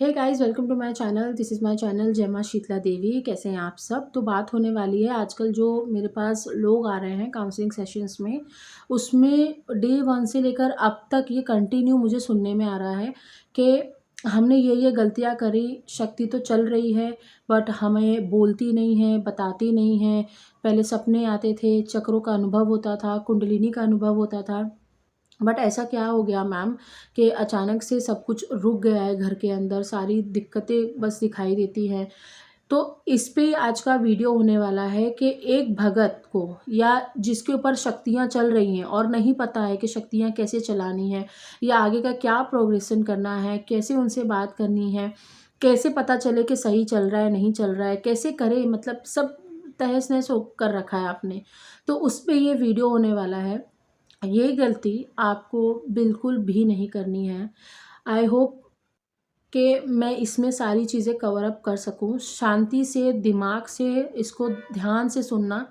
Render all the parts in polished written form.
Hey guys, welcome to my channel. This is my channel Jai Maa Sheetla देवी। कैसे हैं आप सब। तो बात होने वाली है आजकल जो मेरे पास लोग आ रहे हैं काउंसलिंग सेशंस में, उसमें डे वन से लेकर अब तक ये कंटिन्यू मुझे सुनने में आ रहा है कि हमने ये गलतियां करी, शक्ति तो चल रही है बट हमें बोलती नहीं है, बताती नहीं है। पहले सपने आते थे, चक्रों का अनुभव होता था, कुंडलिनी का अनुभव होता था, बट ऐसा क्या हो गया मैम कि अचानक से सब कुछ रुक गया है। घर के अंदर सारी दिक्कतें बस दिखाई देती हैं। तो इस पे आज का वीडियो होने वाला है कि एक भगत को या जिसके ऊपर शक्तियाँ चल रही हैं और नहीं पता है कि शक्तियाँ कैसे चलानी है या आगे का क्या प्रोग्रेशन करना है, कैसे उनसे बात करनी है, कैसे पता चले कि सही चल रहा है नहीं चल रहा है, कैसे करे, मतलब सब तहस नहस हो कर रखा है आपने। तो उस पे ये वीडियो होने वाला है। ये गलती आपको बिल्कुल भी नहीं करनी है। आई होप कि मैं इसमें सारी चीज़ें कवर अप कर सकूं। शांति से, दिमाग से इसको ध्यान से सुनना,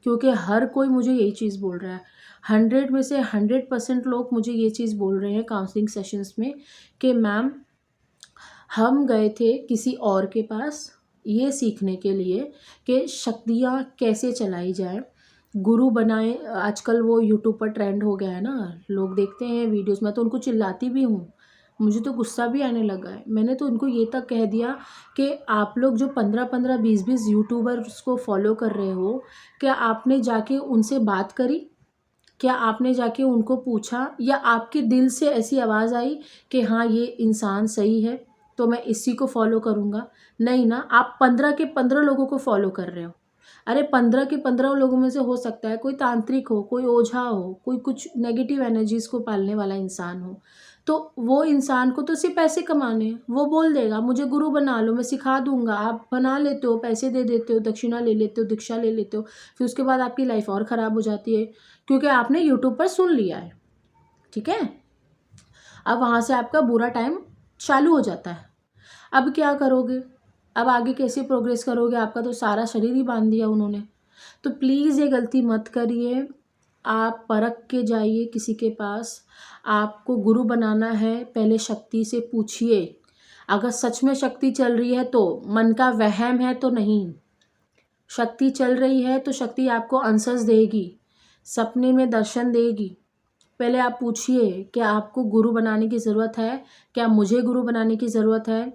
क्योंकि हर कोई मुझे यही चीज़ बोल रहा है। 100 में से 100% लोग मुझे ये चीज़ बोल रहे हैं काउंसलिंग सेशंस में कि मैम, हम गए थे किसी और के पास ये सीखने के लिए कि शक्तियाँ कैसे चलाई जाए, गुरु बनाए। आजकल वो यूट्यूब पर ट्रेंड हो गया है ना, लोग देखते हैं वीडियोस में, तो उनको चिल्लाती भी हूँ। मुझे तो गुस्सा भी आने लगा है। मैंने तो उनको ये तक कह दिया कि आप लोग जो 15-15 20-20 यूट्यूबर्स को फॉलो कर रहे हो, क्या आपने जाके उनसे बात करी? क्या आपने जाके उनको पूछा या आपके दिल से ऐसी आवाज़ आई कि हाँ ये इंसान सही है तो मैं इसी को फॉलो करूँगा? नहीं ना, आप 15 के 15 लोगों को फॉलो कर रहे हो। अरे 15 के 15 लोगों में से हो सकता है कोई तांत्रिक हो, कोई ओझा हो, कोई कुछ नेगेटिव एनर्जीज़ को पालने वाला इंसान हो। तो वो इंसान को तो सिर्फ पैसे कमाने हैं। वो बोल देगा मुझे गुरु बना लो, मैं सिखा दूंगा। आप बना लेते हो, पैसे दे देते हो, दक्षिणा ले लेते हो, दीक्षा ले लेते हो, फिर उसके बाद आपकी लाइफ और ख़राब हो जाती है क्योंकि आपने यूट्यूब पर सुन लिया है। ठीक है, अब वहाँ से आपका बुरा टाइम चालू हो जाता है। अब क्या करोगे? अब आगे कैसे प्रोग्रेस करोगे? आपका तो सारा शरीर ही बांध दिया उन्होंने। तो प्लीज़ ये गलती मत करिए। आप परख के जाइए किसी के पास। आपको गुरु बनाना है, पहले शक्ति से पूछिए। अगर सच में शक्ति चल रही है तो, मन का वहम है तो नहीं। शक्ति चल रही है तो शक्ति आपको आंसर्स देगी, सपने में दर्शन देगी। पहले आप पूछिए क्या आपको गुरु बनाने की ज़रूरत है? क्या मुझे गुरु बनाने की ज़रूरत है?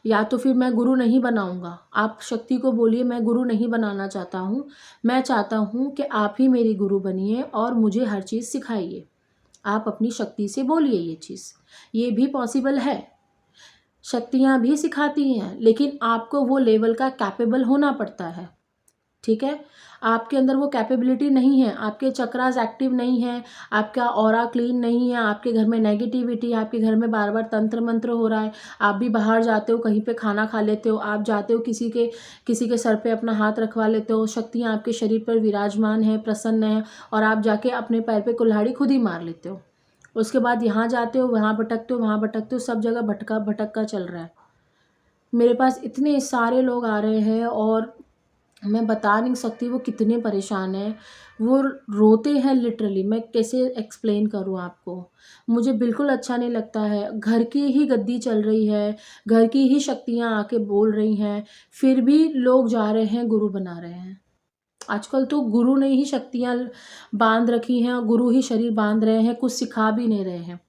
या तो फिर मैं गुरु नहीं बनाऊंगा। आप शक्ति को बोलिए मैं गुरु नहीं बनाना चाहता हूँ, मैं चाहता हूँ कि आप ही मेरी गुरु बनिए और मुझे हर चीज़ सिखाइए। आप अपनी शक्ति से बोलिए ये चीज़। ये भी पॉसिबल है। शक्तियाँ भी सिखाती हैं, लेकिन आपको वो लेवल का कैपेबल होना पड़ता है। ठीक है, आपके अंदर वो कैपेबिलिटी नहीं है, आपके चक्रास एक्टिव नहीं है, आपका ऑरा क्लीन नहीं है, आपके घर में नेगेटिविटी, आपके घर में बार बार तंत्र मंत्र हो रहा है। आप भी बाहर जाते हो, कहीं पे खाना खा लेते हो, आप जाते हो किसी के सर पे अपना हाथ रखवा लेते हो, शक्तियाँ आपके शरीर पर विराजमान है, प्रसन्न है, और आप जाके अपने पैर पे कुल्हाड़ी खुद ही मार लेते हो। उसके बाद यहाँ जाते हो, वहाँ भटकते हो, वहाँ भटकते हो, सब जगह भटका भटक चल रहा है। मेरे पास इतने सारे लोग आ रहे हैं और मैं बता नहीं सकती वो कितने परेशान हैं। वो रोते हैं लिटरली। मैं कैसे एक्सप्लेन करूँ आपको। मुझे बिल्कुल अच्छा नहीं लगता है। घर की ही गद्दी चल रही है, घर की ही शक्तियाँ आके बोल रही हैं, फिर भी लोग जा रहे हैं गुरु बना रहे हैं। आजकल तो गुरु ने ही शक्तियाँ बांध रखी हैं और गुरु ही शरीर बांध रहे हैं, कुछ सिखा भी नहीं रहे हैं।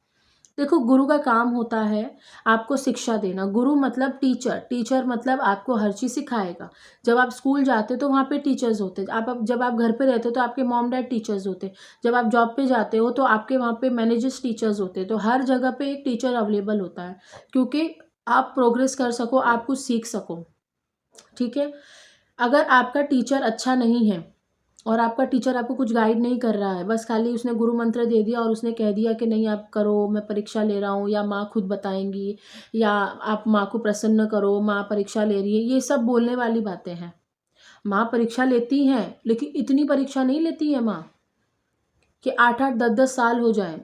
देखो, गुरु का काम होता है आपको शिक्षा देना। गुरु मतलब टीचर, टीचर मतलब आपको हर चीज़ सिखाएगा। जब आप स्कूल जाते हो तो वहाँ पे टीचर्स होते हैं। जब आप घर पे रहते हो तो आपके मॉम डैड टीचर्स होते हैं। जब आप जॉब पे जाते हो तो आपके वहाँ पे मैनेजर्स टीचर्स होते हैं। तो हर जगह पे एक टीचर अवेलेबल होता है, क्योंकि आप प्रोग्रेस कर सको, आप कुछ सीख सको। ठीक है, अगर आपका टीचर अच्छा नहीं है और आपका टीचर आपको कुछ गाइड नहीं कर रहा है, बस खाली उसने गुरु मंत्र दे दिया और उसने कह दिया कि नहीं आप करो, मैं परीक्षा ले रहा हूँ, या माँ खुद बताएंगी, या आप माँ को प्रसन्न करो, माँ परीक्षा ले रही है, ये सब बोलने वाली बातें हैं। माँ परीक्षा लेती हैं, लेकिन इतनी परीक्षा नहीं लेती है माँ कि 8-8 10-10 साल हो जाए।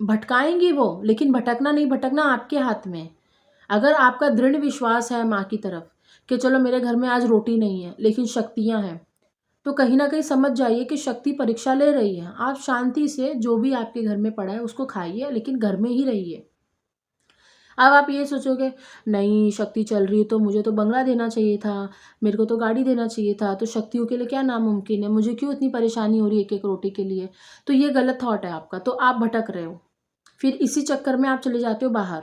भटकाएंगी वो, लेकिन भटकना नहीं भटकना आपके हाथ में। अगर आपका दृढ़ विश्वास है माँ की तरफ कि चलो मेरे घर में आज रोटी नहीं है लेकिन शक्तियाँ हैं, तो कहीं ना कहीं समझ जाइए कि शक्ति परीक्षा ले रही है। आप शांति से जो भी आपके घर में पड़ा है उसको खाइए, लेकिन घर में ही रहिए। अब आप ये सोचोगे, नहीं शक्ति चल रही है तो मुझे तो बंगला देना चाहिए था, मेरे को तो गाड़ी देना चाहिए था, तो शक्तियों के लिए क्या नामुमकिन है, मुझे क्यों इतनी परेशानी हो रही है एक एक रोटी के लिए। तो ये गलत थॉट है आपका, तो आप भटक रहे हो, फिर इसी चक्कर में आप चले जाते हो बाहर।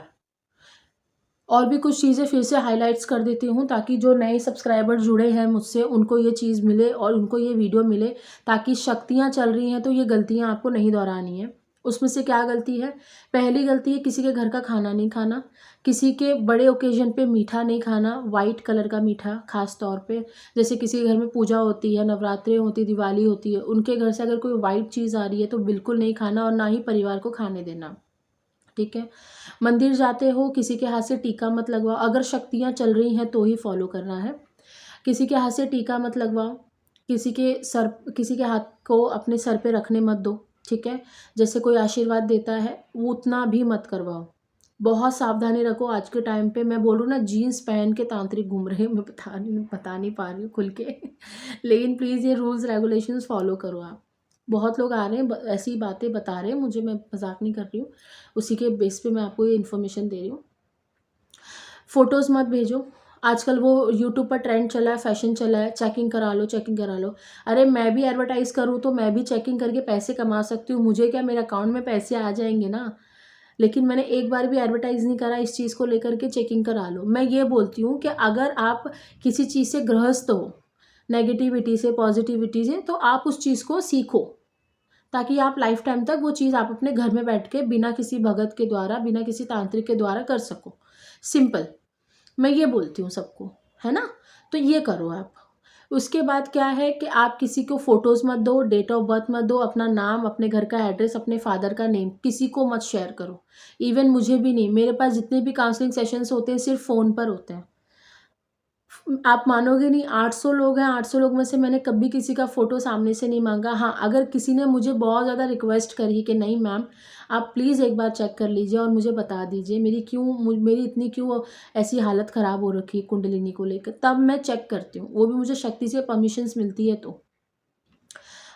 और भी कुछ चीज़ें फिर से हाइलाइट्स कर देती हूँ ताकि जो नए सब्सक्राइबर जुड़े हैं मुझसे उनको ये चीज़ मिले और उनको ये वीडियो मिले, ताकि शक्तियाँ चल रही हैं तो ये गलतियाँ आपको नहीं दोहरानी है। उसमें से क्या गलती है? पहली गलती है किसी के घर का खाना नहीं खाना, किसी के बड़े ओकेजन पे मीठा नहीं खाना, वाइट कलर का मीठा खास तौर पे। जैसे किसी के घर में पूजा होती है, नवरात्रे होती है, दिवाली होती है, उनके घर से अगर कोई वाइट चीज़ आ रही है तो बिल्कुल नहीं खाना और ना ही परिवार को खाने देना। ठीक है। मंदिर जाते हो, किसी के हाथ से टीका मत लगवाओ, अगर शक्तियाँ चल रही हैं तो ही फॉलो करना है। किसी के हाथ से टीका मत लगवाओ, किसी के हाथ को अपने सर पे रखने मत दो। ठीक है। जैसे कोई आशीर्वाद देता है वो उतना भी मत करवाओ। बहुत सावधानी रखो। आज के टाइम पे मैं बोलूँ ना, जीन्स पहन के तांत्रिक घूम रहे हैं, मैं बता नहीं पा रही हूँ खुल के लेकिन प्लीज़ ये रूल्स रेगुलेशंस फॉलो करो आप। बहुत लोग आ रहे हैं ऐसी बातें बता रहे हैं मुझे, मैं मजाक नहीं कर रही हूँ, उसी के बेस पे मैं आपको ये इन्फॉर्मेशन दे रही हूँ। फ़ोटोज़ मत भेजो। आजकल वो यूट्यूब पर ट्रेंड चला है, फैशन चला है, चेकिंग करा लो, चेकिंग करा लो। अरे मैं भी एडवर्टाइज़ करूँ तो मैं भी चेकिंग करके पैसे कमा सकती हूँ, मुझे क्या, मेरे अकाउंट में पैसे आ जाएंगे ना। लेकिन मैंने एक बार भी एडवर्टाइज़ नहीं करा इस चीज़ को लेकर के चेकिंग करा लो। मैं ये बोलती हूँ कि अगर आप किसी चीज़ से ग्रस्त हो, नेगेटिविटी से, पॉजिटिविटी से, तो आप उस चीज़ को सीखो, ताकि आप लाइफ टाइम तक वो चीज़ आप अपने घर में बैठ के बिना किसी भगत के द्वारा, बिना किसी तांत्रिक के द्वारा कर सको। सिंपल, मैं ये बोलती हूँ सबको, है ना। तो ये करो आप। उसके बाद क्या है कि आप किसी को फ़ोटोज़ मत दो, डेट ऑफ बर्थ मत दो, अपना नाम, अपने घर का एड्रेस, अपने फादर का नेम किसी को मत शेयर करो। इवन मुझे भी नहीं। मेरे पास जितने भी काउंसलिंग सेशंस होते हैं सिर्फ फ़ोन पर होते हैं। आप मानोगे नहीं, 800 लोग हैं, 800 लोग में से मैंने कभी किसी का फ़ोटो सामने से नहीं मांगा। हाँ, अगर किसी ने मुझे बहुत ज़्यादा रिक्वेस्ट करी कि नहीं मैम आप प्लीज़ एक बार चेक कर लीजिए और मुझे बता दीजिए मेरी इतनी क्यों ऐसी हालत ख़राब हो रखी है कुंडलिनी को लेकर, तब मैं चेक करती हूँ, वो भी मुझे शक्ति से परमिशंस मिलती है तो।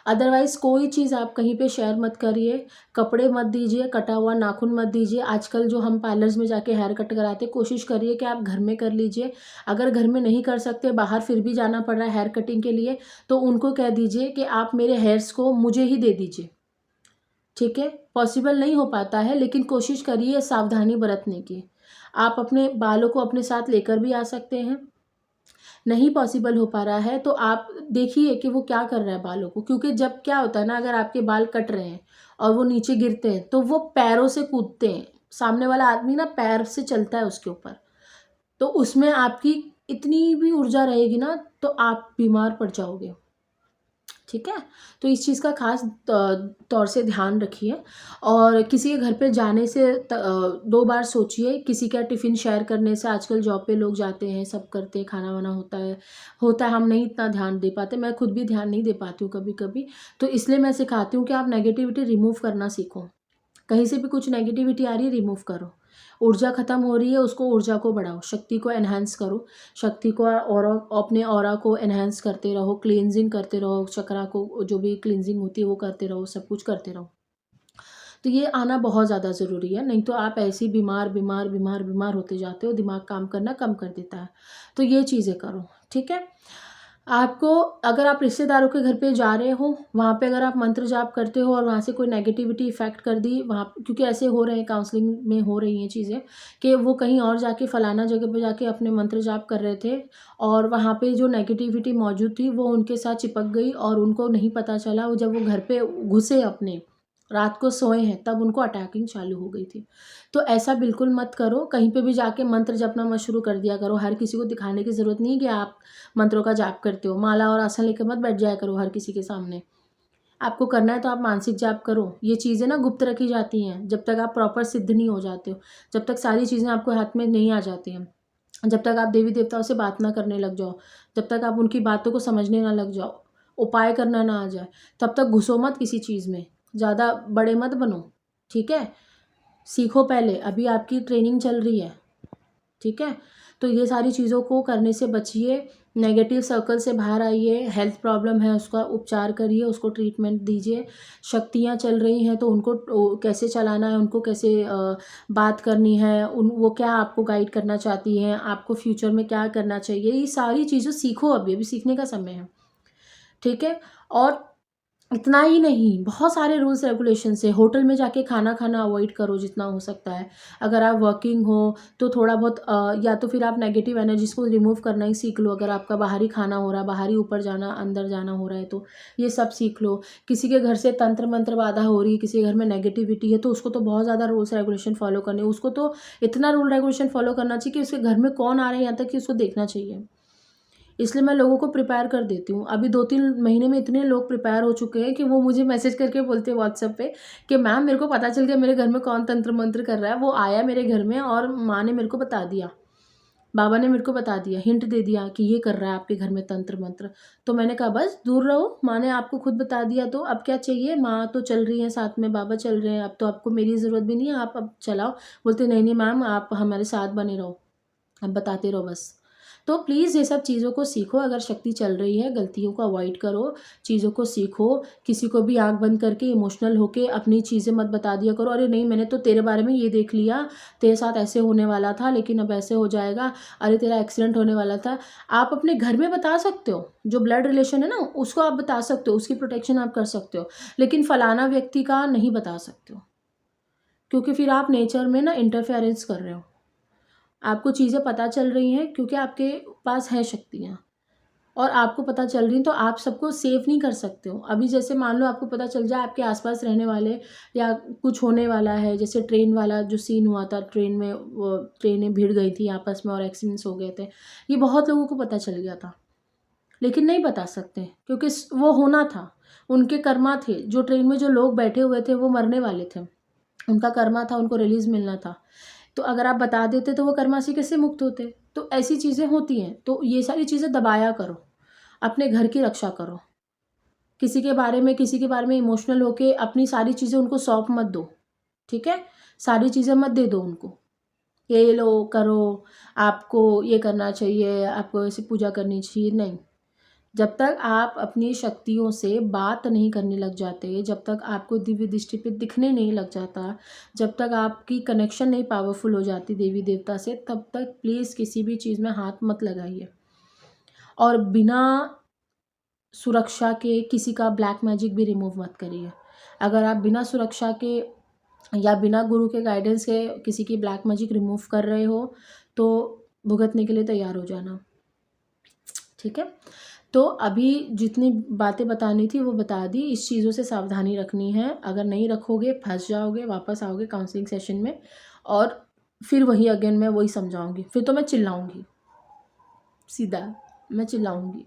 अदरवाइज़ कोई चीज़ आप कहीं पे शेयर मत करिए। कपड़े मत दीजिए, कटा हुआ नाखून मत दीजिए। आजकल जो हम पार्लर्स में जाके हेयर कट कराते हैं, कोशिश करिए कि आप घर में कर लीजिए। अगर घर में नहीं कर सकते, बाहर फिर भी जाना पड़ रहा है हेयर कटिंग के लिए, तो उनको कह दीजिए कि आप मेरे हेयर्स को मुझे ही दे दीजिए। ठीक है। पॉसिबल नहीं हो पाता है लेकिन कोशिश करिए सावधानी बरतने की। आप अपने बालों को अपने साथ लेकर भी आ सकते हैं। नहीं पॉसिबल हो पा रहा है तो आप देखिए कि वो क्या कर रहा है बालों को, क्योंकि जब क्या होता है ना, अगर आपके बाल कट रहे हैं और वो नीचे गिरते हैं तो वो पैरों से कूदते हैं, सामने वाला आदमी ना पैर से चलता है उसके ऊपर, तो उसमें आपकी इतनी भी ऊर्जा रहेगी ना तो आप बीमार पड़ जाओगे। ठीक है। तो इस चीज़ का खास तौर से ध्यान रखिए। और किसी के घर पे जाने से 2 बार सोचिए। किसी का टिफ़िन शेयर करने से, आजकल जॉब पे लोग जाते हैं, सब करते हैं, खाना वाना होता है, हम नहीं इतना ध्यान दे पाते, मैं खुद भी ध्यान नहीं दे पाती हूँ कभी कभी। तो इसलिए मैं सिखाती हूँ कि आप नेगेटिविटी रिमूव करना सीखो। कहीं से भी कुछ नेगेटिविटी आ रही है, रिमूव करो। ऊर्जा खत्म हो रही है, उसको ऊर्जा को बढ़ाओ, शक्ति को एनहांस करो। शक्ति को और अपने ऑरा को एनहांस करते रहो, क्लींजिंग करते रहो, चक्रा को जो भी क्लींजिंग होती है वो करते रहो, सब कुछ करते रहो। तो ये आना बहुत ज़्यादा ज़रूरी है, नहीं तो आप ऐसे ही बीमार बीमार बीमार बीमार होते जाते हो, दिमाग काम करना कम कर देता है। तो ये चीज़ें करो। ठीक है। आपको, अगर आप रिश्तेदारों के घर पे जा रहे हो, वहाँ पे अगर आप मंत्र जाप करते हो और वहाँ से कोई नेगेटिविटी इफ़ेक्ट कर दी वहाँ, क्योंकि ऐसे हो रहे हैं, काउंसलिंग में हो रही हैं चीज़ें कि वो कहीं और जाके फलाना जगह पे जाके अपने मंत्र जाप कर रहे थे और वहाँ पे जो नेगेटिविटी मौजूद थी वो उनके साथ चिपक गई और उनको नहीं पता चला। वो जब वो घर पे घुसे, अपने रात को सोए हैं, तब उनको अटैकिंग चालू हो गई थी। तो ऐसा बिल्कुल मत करो। कहीं पे भी जाके मंत्र जपना मत शुरू कर दिया करो। हर किसी को दिखाने की ज़रूरत नहीं है कि आप मंत्रों का जाप करते हो। माला और आसन लेकर मत बैठ जाया करो हर किसी के सामने। आपको करना है तो आप मानसिक जाप करो। ये चीज़ें ना गुप्त रखी जाती हैं जब तक आप प्रॉपर सिद्ध नहीं हो जाते हो, जब तक सारी चीज़ें आपको हाथ में नहीं आ जाती हैं, जब तक आप देवी देवताओं से बात ना करने लग जाओ, जब तक आप उनकी बातों को समझने ना लग जाओ, उपाय करना ना आ जाए, तब तक घुसो मत किसी चीज़ में, ज़्यादा बड़े मत बनो। ठीक है। सीखो पहले, अभी आपकी ट्रेनिंग चल रही है। ठीक है। तो ये सारी चीज़ों को करने से बचिए, नेगेटिव सर्कल से बाहर आइए, हेल्थ प्रॉब्लम है उसका उपचार करिए, उसको ट्रीटमेंट दीजिए। शक्तियाँ चल रही हैं तो उनको कैसे चलाना है, उनको कैसे बात करनी है, वो क्या आपको गाइड करना चाहती हैं, आपको फ्यूचर में क्या करना चाहिए, ये सारी चीज़ें सीखो। अभी सीखने का समय है, ठीक है। और इतना ही नहीं, बहुत सारे रूल्स रेगुलेशंस है। होटल में जाके खाना खाना अवॉइड करो जितना हो सकता है। अगर आप वर्किंग हो तो थोड़ा बहुत या तो फिर आप नेगेटिव एनर्जीज को रिमूव करना ही सीख लो। अगर आपका बाहरी खाना हो रहा है, बाहरी ऊपर जाना अंदर जाना हो रहा है, तो ये सब सीख लो। किसी के घर से तंत्र मंत्र बाधा हो रही है, किसी के घर में नेगेटिविटी है, तो उसको तो बहुत ज़्यादा रूल्स रेगुलेशन फॉलो करने, उसको तो इतना रूल रेगुलेशन फॉलो करना चाहिए कि उसके घर में कौन आ रहा है यहाँ तक कि उसको देखना चाहिए। इसलिए मैं लोगों को प्रिपेयर कर देती हूँ। अभी 2-3 महीने में इतने लोग प्रिपेयर हो चुके हैं कि वो मुझे मैसेज करके बोलते हैं व्हाट्सएप पे कि मैम मेरे को पता चल गया मेरे घर में कौन तंत्र मंत्र कर रहा है। वो आया मेरे घर में और माँ ने मेरे को बता दिया, बाबा ने मेरे को बता दिया, हिंट दे दिया कि ये कर रहा है आपके घर में तंत्र मंत्र। तो मैंने कहा बस दूर रहो, माँ ने आपको खुद बता दिया तो अब क्या चाहिए, माँ तो चल रही हैं साथ में, बाबा चल रहे हैं, अब तो आपको मेरी ज़रूरत भी नहीं है, आप अब चलाओ। बोलते नहीं नहीं मैम आप हमारे साथ बने रहो, अब बताते रहो बस। तो प्लीज़ ये सब चीज़ों को सीखो। अगर शक्ति चल रही है, गलतियों को अवॉइड करो, चीज़ों को सीखो। किसी को भी आँख बंद करके इमोशनल होके अपनी चीज़ें मत बता दिया करो, अरे नहीं मैंने तो तेरे बारे में ये देख लिया, तेरे साथ ऐसे होने वाला था लेकिन अब ऐसे हो जाएगा, अरे तेरा एक्सीडेंट होने वाला था। आप अपने घर में बता सकते हो, जो ब्लड रिलेशन है ना उसको आप बता सकते हो, उसकी प्रोटेक्शन आप कर सकते हो, लेकिन फलाना व्यक्ति का नहीं बता सकते हो, क्योंकि फिर आप नेचर में ना इंटरफेरेंस कर रहे हो। आपको चीज़ें पता चल रही हैं क्योंकि आपके पास है शक्तियाँ और आपको पता चल रही हैं, तो आप सबको सेव नहीं कर सकते हो। अभी जैसे मान लो आपको पता चल जाए आपके आसपास रहने वाले या कुछ होने वाला है, जैसे ट्रेन वाला जो सीन हुआ था, ट्रेन में वो ट्रेनें भिड़ गई थी आपस में और एक्सीडेंट्स हो गए थे, ये बहुत लोगों को पता चल गया था, लेकिन नहीं बता सकते क्योंकि वो होना था, उनके कर्मा थे। जो ट्रेन में जो लोग बैठे हुए थे वो मरने वाले थे, उनका कर्मा था, उनको रिलीज़ मिलना था। तो अगर आप बता देते तो वो कर्मा से कैसे मुक्त होते। तो ऐसी चीज़ें होती हैं, तो ये सारी चीज़ें दबाया करो, अपने घर की रक्षा करो। किसी के बारे में इमोशनल होके अपनी सारी चीज़ें उनको सौंप मत दो, ठीक है। सारी चीज़ें मत दे दो उनको, ये लो करो, आपको ये करना चाहिए, आपको ऐसे पूजा करनी चाहिए, नहीं। जब तक आप अपनी शक्तियों से बात नहीं करने लग जाते, जब तक आपको दिव्य दृष्टि पे दिखने नहीं लग जाता, जब तक आपकी कनेक्शन नहीं पावरफुल हो जाती देवी देवता से, तब तक प्लीज़ किसी भी चीज़ में हाथ मत लगाइए। और बिना सुरक्षा के किसी का ब्लैक मैजिक भी रिमूव मत करिए। अगर आप बिना सुरक्षा के या बिना गुरु के गाइडेंस के किसी की ब्लैक मैजिक रिमूव कर रहे हो तो भुगतने के लिए तैयार हो जाना, ठीक है। तो अभी जितनी बातें बतानी थी वो बता दी। इस चीज़ों से सावधानी रखनी है, अगर नहीं रखोगे फंस जाओगे, वापस आओगे काउंसलिंग सेशन में और फिर वही अगेन मैं वही समझाऊंगी, फिर तो मैं चिल्लाऊंगी, सीधा मैं चिल्लाऊंगी।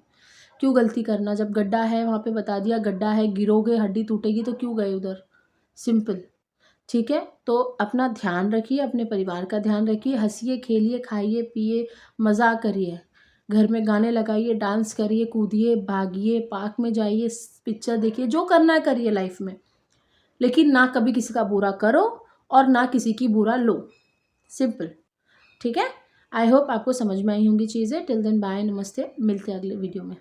क्यों गलती करना, जब गड्ढा है वहाँ पे बता दिया गड्ढा है, गिरोगे हड्डी टूटेगी तो क्यों गए उधर, सिंपल, ठीक है। तो अपना ध्यान रखिए, अपने परिवार का ध्यान रखिए, हंसिए खेलिए खाइए पिए मज़ा करिए, घर में गाने लगाइए, डांस करिए, कूदिए, भागिए, पार्क में जाइए, पिक्चर देखिए, जो करना है करिए लाइफ में, लेकिन ना कभी किसी का बुरा करो और ना किसी की बुरा लो, सिंपल, ठीक है। आई होप आपको समझ में आई होंगी चीज़ें। टिल देन बाय, नमस्ते, मिलते हैं अगले वीडियो में।